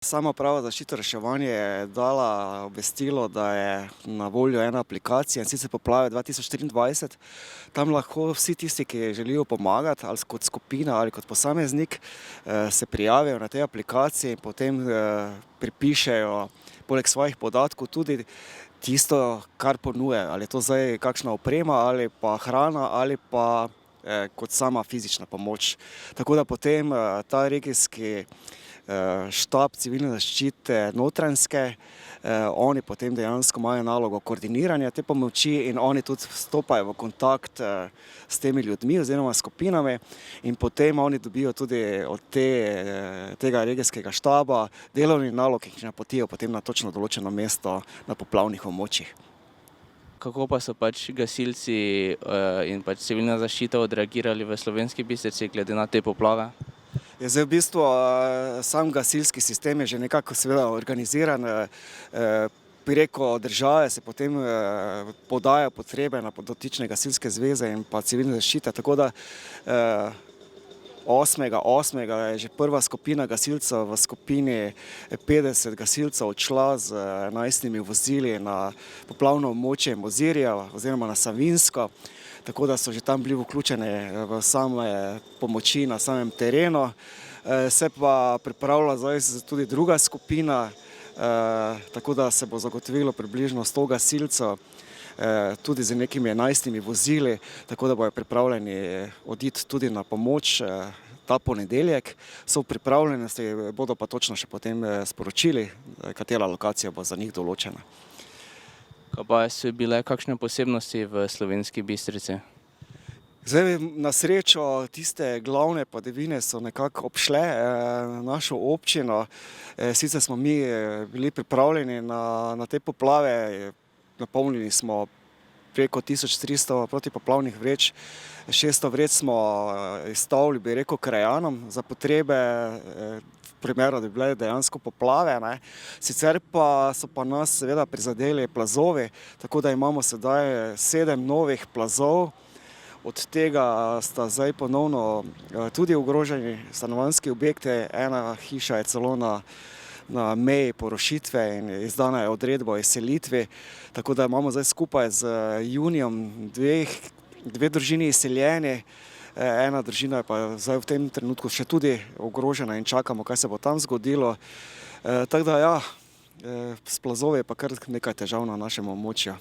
Samouprava za zaščito in reševanje je dala obvestilo, da je na voljo ena aplikacija, in sicer Poplave 2023. Tam lahko vsi tisti, ki želijo pomagati, ali kot skupina ali kot posameznik, se prijavijo na tej aplikaciji in potem pripišejo poleg svojih podatkov tudi tisto, kar ponujajo. Ali je to zdaj kakšna oprema ali pa hrana ali pa kot sama fizična pomoč. Tako da potem ta regijski štab civilne zaščite Notranjske, oni potem dejansko imajo nalogo koordiniranja te pomoči in oni tudi stopajo v kontakt s temi ljudmi oziroma skupinami in potem oni dobijo tudi od tega regijskega štaba delovni nalog, ki jih napotijo potem na točno določeno mesto na poplavnih območjih. Kako pa so gasilci in civilna zaščita odreagirali v Slovenski Bistrici glede na te poplave? Zdaj v bistvu sam gasilski sistem je že nekako seveda organiziran, preko države se potem podajajo potrebe na dotične gasilske zveze in pa civilne zaščite, tako da 8.8. je že prva skupina gasilcev v skupini 50 gasilcev odšla z 11 vozili na poplavno območje Mozirja oziroma na Savinjsko. Tako da so že tam bili vključeni v same pomoči na samem terenu. Se pa pripravlja zdaj tudi druga skupina, tako da se bo zagotovilo približno 100 gasilcev, tudi z nekimi 11 vozili, tako da bojo pripravljeni oditi tudi na pomoč ta ponedeljek. So v pripravljenosti, bodo pa točno še potem sporočili, katera lokacija bo za njih določena. Kaj pa so bile kakšne posebnosti v Slovenski Bistrici? Zdaj, na srečo tiste glavne padavine so nekako obšle našo občino. Sicer smo mi bili pripravljeni na te poplave, napolnili smo preko 1300 protipoplavnih vreč, 600 vreč smo izstavili, bi rekel, krajanom za potrebe v primeru, da bi bile dejansko poplave. Sicer pa so pa nas seveda prizadeli plazovi, tako da imamo sedaj 7 novih plazov. Od tega sta zdaj ponovno tudi ogroženi stanovanjski objekti, ena hiša je celo na meji porušitve in izdana je odredba o izselitvi, tako da imamo zdaj skupaj z junijem dve družini izseljeni, ena družina je pa zdaj v tem trenutku še tudi ogrožena in čakamo, kaj se bo tam zgodilo. Tako da ja, s plazovi je pa kar nekaj težav na našem območju.